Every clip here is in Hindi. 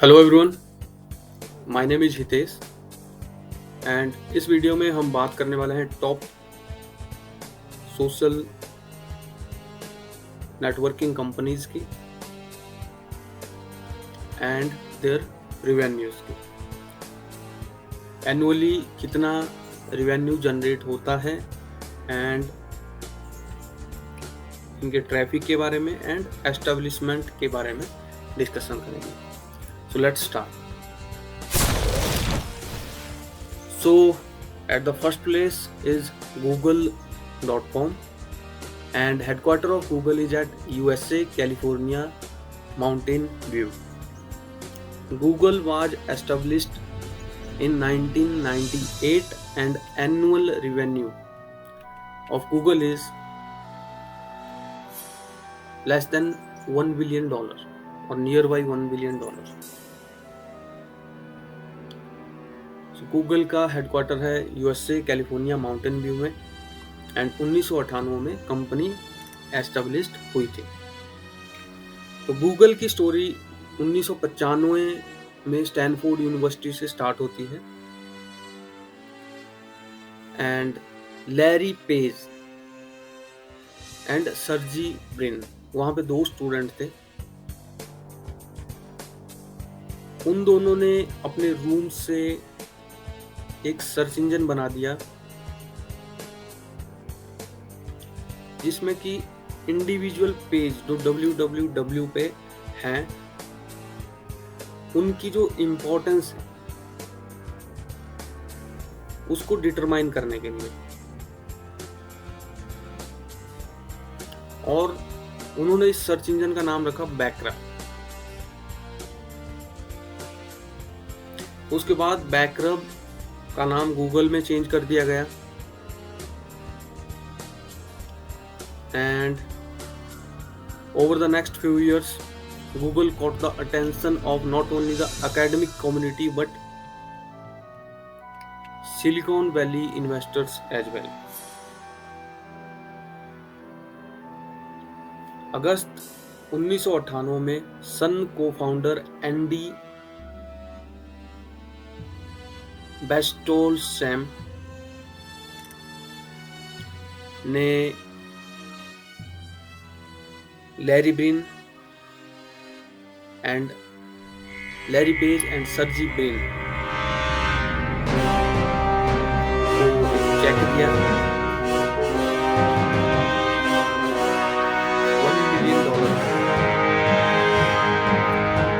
Hello everyone, my name is Hitesh and इस वीडियो में हम बात करने वाले हैं टॉप सोशल नेटवर्किंग कंपनीज की एंड देयर रिवेन्यूज की। एनुअली कितना रिवेन्यू जनरेट होता है एंड इनके ट्रैफिक के बारे में एंड एस्टेब्लिशमेंट के बारे में डिस्कशन करेंगे। So let's start. So at the first place is google.com and headquarter of Google is at USA, California, Mountain View. Google was established in 1998 and annual revenue of Google is less than $1 billion or nearby $1 billion. Google का हेडक्वार्टर है यूएसए कैलिफोर्निया माउंटेन व्यू में एंड 1998 में कंपनी एस्टेब्लिश्ड हुई थी। तो गूगल की स्टोरी 1995 में स्टैनफोर्ड यूनिवर्सिटी से स्टार्ट होती है and Larry page and Sergey Brin वहां पे दो स्टूडेंट थे। उन दोनों ने अपने रूम से एक सर्च इंजन बना दिया जिसमें कि इंडिविजुअल पेज जो www पे हैं उनकी जो इम्पोर्टेंस है उसको डिटरमाइन करने के लिए, और उन्होंने इस सर्च इंजन का नाम रखा बैकरब। उसके बाद बैकरब का नाम गूगल में चेंज कर दिया गया and over the next few years Google caught the attention of not only the academic community but Silicon Valley investors as well. अगस्त 1998 में सन को फाउंडर एंडी बेस्टोल्सैम ने Larry Brin and Larry page and Sergey Brin को चेक किया। $1 बिलियन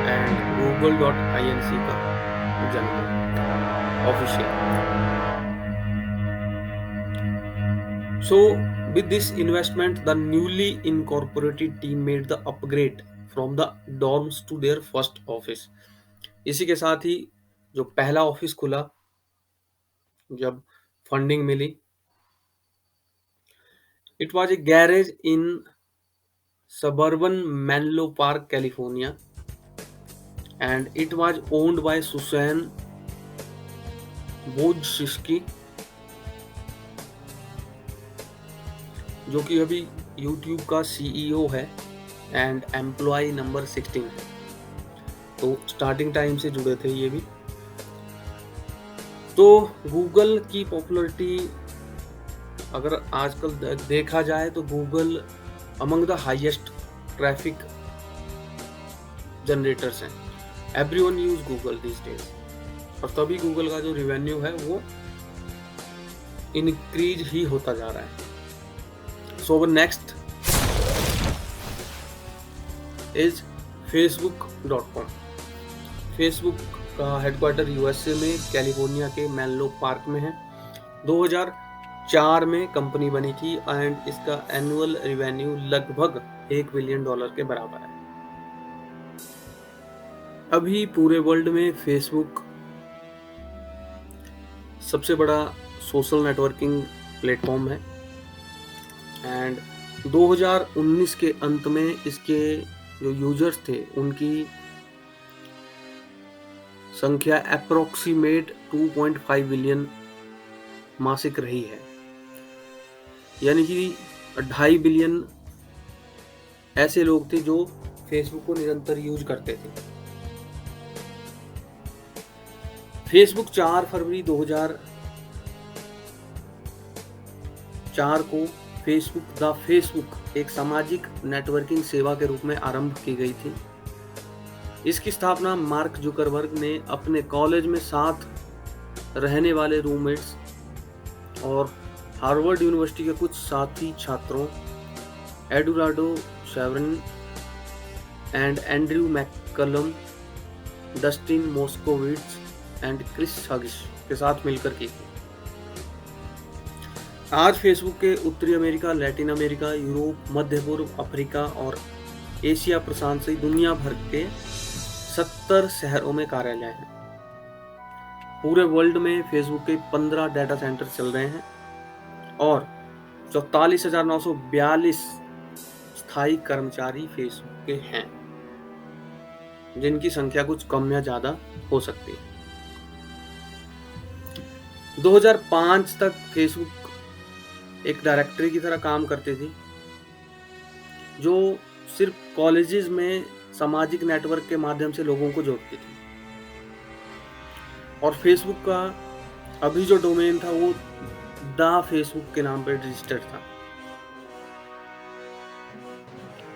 एंड google.inc का जन्म official. So with this investment the newly incorporated team made the upgrade from the dorms to their first office. इसी के साथ ही जो पहला ऑफिस खुला जब फंडिंग मिली, it was a garage in suburban Menlo Park, California and it was owned by Susan वोज्सिस्की जो कि अभी YouTube का CEO है एंड एम्प्लॉय नंबर 16 है। तो स्टार्टिंग टाइम से जुड़े थे ये भी। तो गूगल की पॉपुलैरिटी अगर आजकल देखा जाए तो Google among the highest traffic generators हैं। Everyone use Google this days और तभी गूगल का जो रिवेन्यू है वो इंक्रीज ही होता जा रहा है। सो नेक्स्ट इज facebook.com। फेसबुक का हेडक्वार्टर यूएसए में कैलिफोर्निया के मेनलो पार्क में है। 2004 में कंपनी बनी थी एंड इसका एनुअल रिवेन्यू लगभग $1 बिलियन के बराबर है। अभी पूरे वर्ल्ड में फेसबुक सबसे बड़ा सोशल नेटवर्किंग प्लेटफॉर्म है एंड 2019 के अंत में इसके जो यूजर्स थे उनकी संख्या अप्रोक्सीमेट 2.5 बिलियन मासिक रही है, यानी कि 2.5 बिलियन ऐसे लोग थे जो फेसबुक को निरंतर यूज करते थे। फेसबुक 4 फरवरी 2004 को फेसबुक एक सामाजिक नेटवर्किंग सेवा के रूप में आरंभ की गई थी। इसकी स्थापना मार्क जुकरबर्ग ने अपने कॉलेज में साथ रहने वाले रूममेट्स और हार्वर्ड यूनिवर्सिटी के कुछ साथी छात्रों Eduardo Saverin and Andrew McCollum, Dustin Moskovitz and Chris Hughes के साथ मिलकर की थी। आज फेसबुक के उत्तरी अमेरिका, लैटिन अमेरिका, यूरोप, मध्य पूर्व, अफ्रीका और एशिया प्रशांत सहित दुनिया भर के 70 शहरों में कार्यालय हैं। पूरे वर्ल्ड में फेसबुक के 15 डाटा सेंटर चल रहे हैं और 44,942 स्थायी कर्मचारी फेसबुक के हैं, जिनकी संख्या कुछ कम या ज्यादा हो सकती है। 2005 तक फेसबुक एक डायरेक्टरी की तरह काम करती थी, जो सिर्फ कॉलेजेस में सामाजिक नेटवर्क के माध्यम से लोगों को जोड़ती थी। और फेसबुक का अभी जो डोमेन था वो द फेसबुक के नाम पर रजिस्टर्ड था।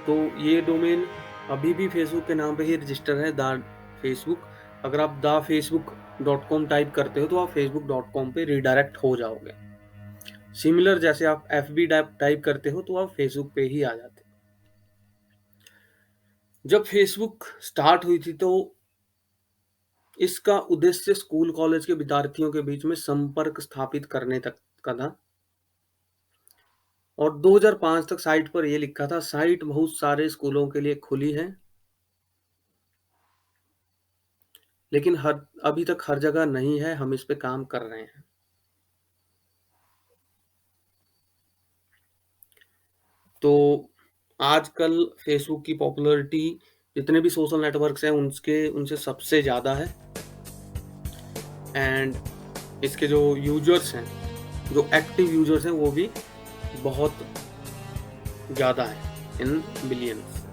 तो ये डोमेन अभी भी फेसबुक के नाम पे ही रजिस्टर है, द फेसबुक। अगर आप thefacebook.com टाइप करते हो तो आप facebook.com पे रिडायरेक्ट हो जाओगे। सिमिलर जैसे आप FB टाइप करते हो तो आप फेसबुक पे ही आ जाते। जब फेसबुक स्टार्ट हुई थी तो इसका उद्देश्य स्कूल कॉलेज के विद्यार्थियों के बीच में संपर्क स्थापित करने तक का था। और 2005 तक साइट पर यह लिखा था, साइट बहुत सारे स्कूलों के लिए खुली है, लेकिन अभी तक हर जगह नहीं है, हम इस पे काम कर रहे हैं। तो आजकल फेसबुक की पॉपुलैरिटी जितने भी सोशल नेटवर्क्स हैं उनसे सबसे ज़्यादा है। एंड इसके जो यूजर्स हैं, जो एक्टिव यूजर्स हैं, वो भी बहुत ज़्यादा है, in billions.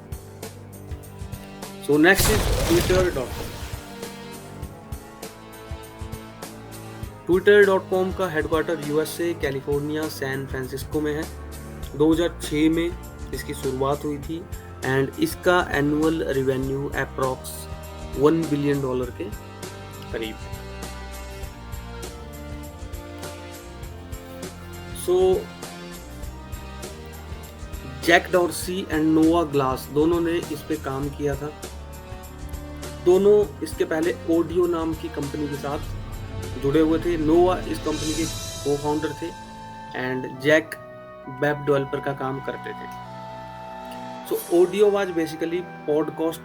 So next is twitter.com। twitter.com का headquarter USA California San Francisco में है। 2006 में इसकी शुरुआत हुई थी एंड इसका एनुअल रेवेन्यू अप्रॉक्स $1 बिलियन के करीब है। सो जैक डॉर्सी एंड नोआ ग्लास दोनों ने इस पे काम किया था। दोनों इसके पहले ऑडियो नाम की कंपनी के साथ जुड़े हुए थे। नोआ इस कंपनी के को फाउंडर थे एंड जैक वेब डेवलपर का काम करते थे। So audio was basically podcast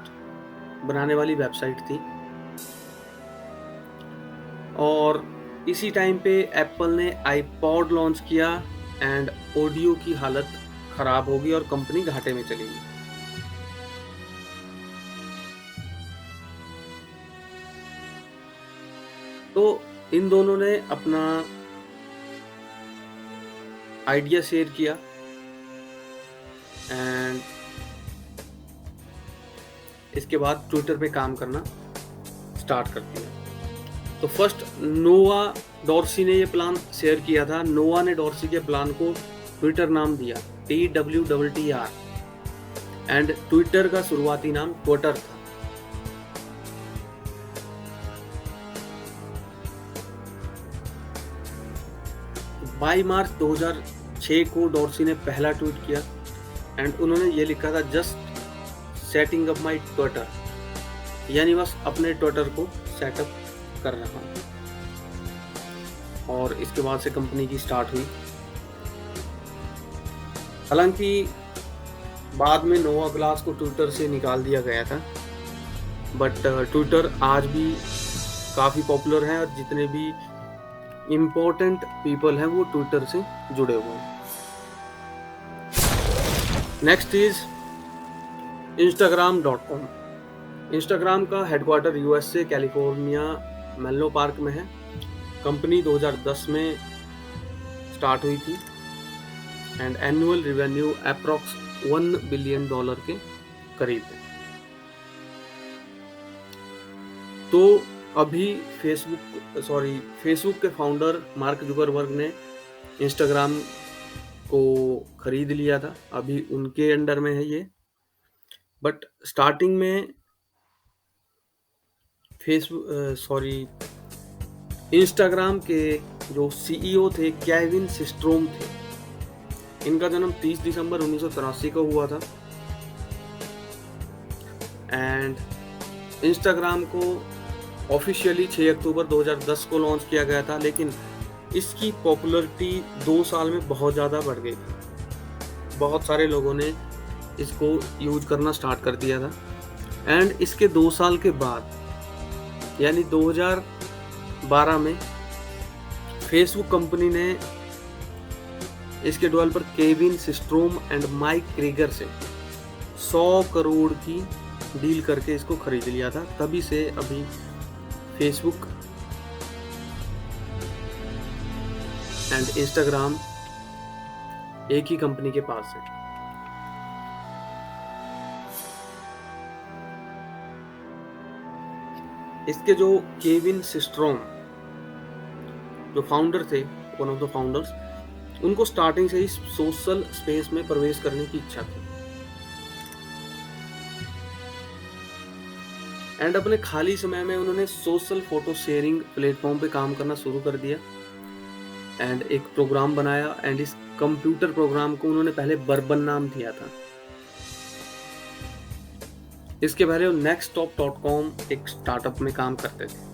बनाने वाली वेबसाइट थी। और इसी टाइम पे एप्पल ने आईपॉड लॉन्च किया एंड ऑडियो की हालत खराब होगी और कंपनी घाटे में चली गई। तो इन दोनों ने अपना आइडिया शेयर किया एंड इसके बाद ट्विटर पे काम करना स्टार्ट कर दिया। तो फर्स्ट नोआ डॉर्सी ने ये प्लान शेयर किया था। नोआ ने डॉर्सी के प्लान को ट्विटर नाम दिया, TWTR, एंड ट्विटर का शुरुआती नाम ट्विटर था। बाई मार्च 2006 को डॉर्सी ने पहला ट्वीट किया एंड उन्होंने ये लिखा था, just setting up my Twitter, यानी बस अपने ट्विटर को सेटअप कर रहा हूं। और इसके बाद से कंपनी की स्टार्ट हुई। हालांकि बाद में नोआ ग्लास को ट्विटर से निकाल दिया गया था, बट ट्विटर आज भी काफ़ी पॉपुलर है और जितने भी इम्पोर्टेंट पीपल हैं वो ट्विटर से जुड़े हुए हैं। Next is Instagram.com। इंस्टाग्राम का हेडक्वार्टर USA कैलिफोर्निया मेलो पार्क में है। कंपनी 2010 में स्टार्ट हुई थी and annual revenue approx $1 billion के करीब है। तो अभी फेसबुक के फाउंडर मार्क जुकरबर्ग ने इंस्टाग्राम को खरीद लिया था, अभी उनके अंडर में है ये। बट स्टार्टिंग में इंस्टाग्राम के जो सीईओ थे केविन सिस्ट्रोम थे। इनका जन्म 30 दिसंबर 1983 को हुआ था एंड इंस्टाग्राम को ऑफिशियली 6 अक्टूबर 2010 को लॉन्च किया गया था, लेकिन इसकी पॉपुलैरिटी 2 साल में बहुत ज़्यादा बढ़ गई थी। बहुत सारे लोगों ने इसको यूज करना स्टार्ट कर दिया था एंड इसके 2 साल के बाद यानी 2012 में फेसबुक कंपनी ने इसके developer Kevin Systrom and mic Krieger से 100 करोड़ की डील करके इसको खरीद लिया था। तभी से अभी फेसबुक एंड इंस्टाग्राम एक ही कंपनी के पास है। इसके जो केविन सिस्ट्रोम जो फाउंडर थे, वन ऑफ द फाउंडर्स, उनको स्टार्टिंग से ही सोशल स्पेस में प्रवेश करने की इच्छा थी एंड अपने खाली समय में उन्होंने सोशल फोटो शेयरिंग प्लेटफॉर्म पे काम करना शुरू कर दिया एंड एक प्रोग्राम बनाया एंड इस कंप्यूटर प्रोग्राम को उन्होंने पहले बर्बन नाम दिया था। इसके पहले वो nextstop.com एक स्टार्टअप में काम करते थे।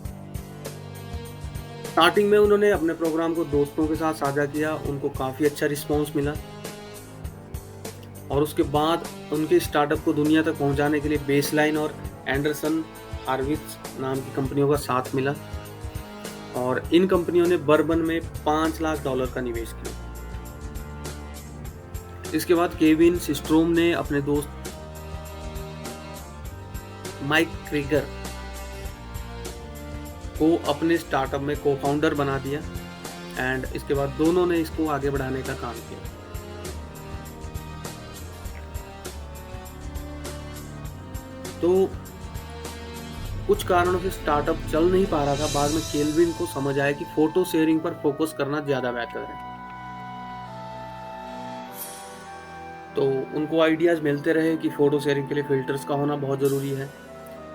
स्टार्टिंग में उन्होंने अपने प्रोग्राम को दोस्तों के साथ साझा किया, उनको काफ़ी अच्छा रिस्पॉन्स मिला और उसके बाद उनके स्टार्टअप को दुनिया तक पहुंचाने के लिए बेसलाइन और एंडरसन हार्विट्ज नाम की कंपनियों का साथ मिला और इन कंपनियों ने बर्बन में $5 लाख का निवेश किया। इसके बाद केविन सिस्ट्रोम ने अपने दोस्त माइक क्रीगर को अपने स्टार्टअप में को फाउंडर बना दिया एंड इसके बाद दोनों ने इसको आगे बढ़ाने का काम किया। तो कुछ कारणों से स्टार्टअप चल नहीं पा रहा था। बाद में केल्विन को समझ आया कि फोटो शेयरिंग पर फोकस करना ज्यादा बेहतर है। तो उनको आइडियाज मिलते रहे कि फोटो शेयरिंग के लिए फिल्टर्स का होना बहुत जरूरी है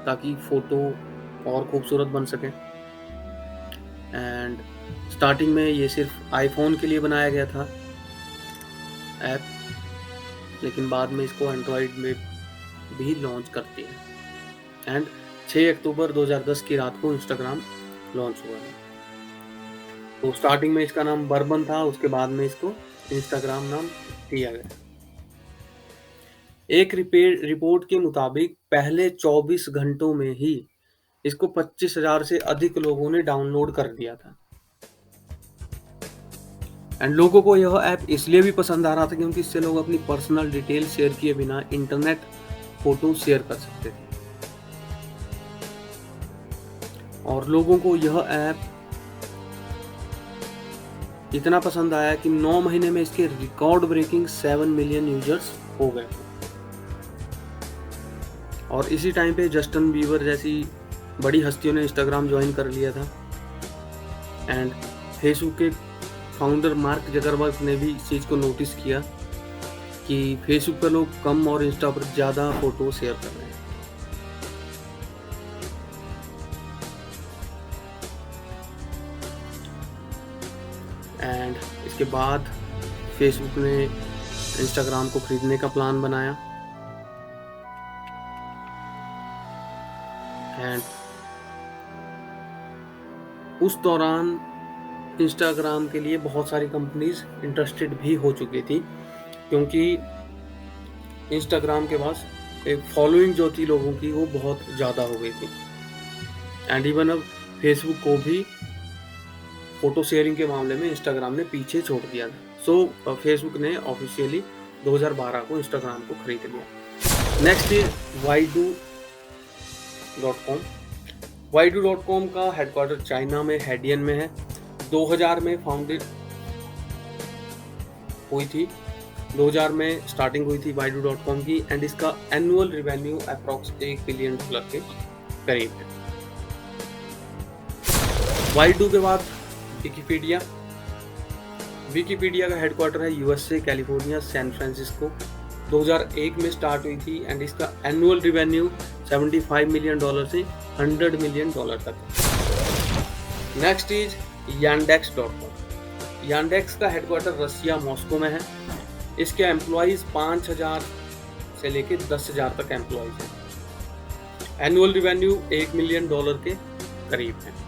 ताकि फोटो और खूबसूरत बन सके एंड स्टार्टिंग में ये सिर्फ आईफोन के लिए बनाया गया था ऐप, लेकिन बाद में इसको एंड्रॉयड में भी लॉन्च करती है एंड 6 अक्टूबर 2010 की रात को इंस्टाग्राम लॉन्च हुआ है। तो स्टार्टिंग में इसका नाम बर्बन था, उसके बाद में इसको इंस्टाग्राम नाम दिया गया। एक रिपोर्ट के मुताबिक पहले 24 घंटों में ही इसको 25,000 से अधिक लोगों ने डाउनलोड कर दिया था एंड लोगों को यह ऐप इसलिए भी पसंद आ रहा था क्योंकि इससे लोग अपनी पर्सनल डिटेल शेयर किए बिना इंटरनेट फोटो शेयर कर सकते थे और लोगों को यह ऐप इतना पसंद आया कि 9 महीने में इसके रिकॉर्ड ब्रेकिंग 7 मिलियन यूजर्स हो गए और इसी टाइम पे जस्टिन बीबर जैसी बड़ी हस्तियों ने इंस्टाग्राम ज्वाइन कर लिया था एंड फेसबुक के फाउंडर मार्क जकरबर्ग ने भी इस चीज़ को नोटिस किया कि फेसबुक पर लोग कम और इंस्टा पर ज़्यादा फोटो शेयर कर रहे हैं। एंड इसके बाद फेसबुक ने इंस्टाग्राम को खरीदने का प्लान बनाया एंड उस दौरान इंस्टाग्राम के लिए बहुत सारी कंपनीज इंटरेस्टेड भी हो चुकी थी क्योंकि इंस्टाग्राम के पास एक फॉलोइंग जो थी लोगों की वो बहुत ज़्यादा हो गई थी एंड इवन अब फेसबुक को भी फोटो शेयरिंग के मामले में इंस्टाग्राम ने पीछे छोड़ दिया था। सो फेसबुक ने ऑफिशियली 2012 को इंस्टाग्राम को खरीद लिया। Next is Baidu.com। Baidu.com का हेडक्वार्टर चाइना में हेडियन में है। 2000 में फाउंडेड हुई थी, 2000 में स्टार्टिंग हुई थी Baidu.com की एंड इसका एनुअल रेवेन्यू अप्रॉक्स $1 बिलियन के करीब है। वाई2 के बाद विकिपीडिया। विकिपीडिया का हेडक्वार्टर है यूएसए कैलिफोर्निया सैन फ्रांसिस्को। 2001 में स्टार्ट हुई थी एंड इसका एनुअल रिवेन्यू $75 मिलियन से $100 मिलियन तक। Next is Yandex.com। Yandex का हेडक्वार्टर रसिया मॉस्को में है। इसके एम्प्लॉइज 5,000 से लेके 10,000 तक एम्प्लॉइज हैं। एनुअल रिवेन्यू $1 मिलियन के करीब है।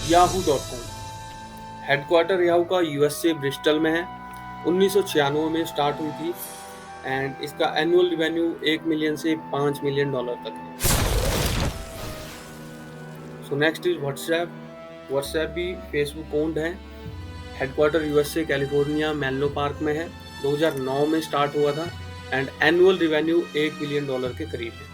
Yahoo.com। हेडक्वार्टर याहू का यूएसए ब्रिस्टल में है। 1996 में स्टार्ट हुई थी एंड इसका एनुअल रिवेन्यू $1 मिलियन से $5 मिलियन तक है। सो नेक्स्ट इज व्हाट्सएप। व्हाट्सएप भी फेसबुक ओन्ड है। Headquarter USA California Menlo park में है। 2009 में स्टार्ट हुआ था एंड एनुअल रिवेन्यू $1 मिलियन के करीब है।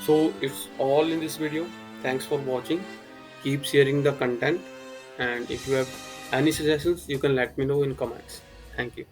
So it's all in this video. Thanks for watching. Keep sharing the content, and if you have any suggestions you can let me know in comments. Thank you.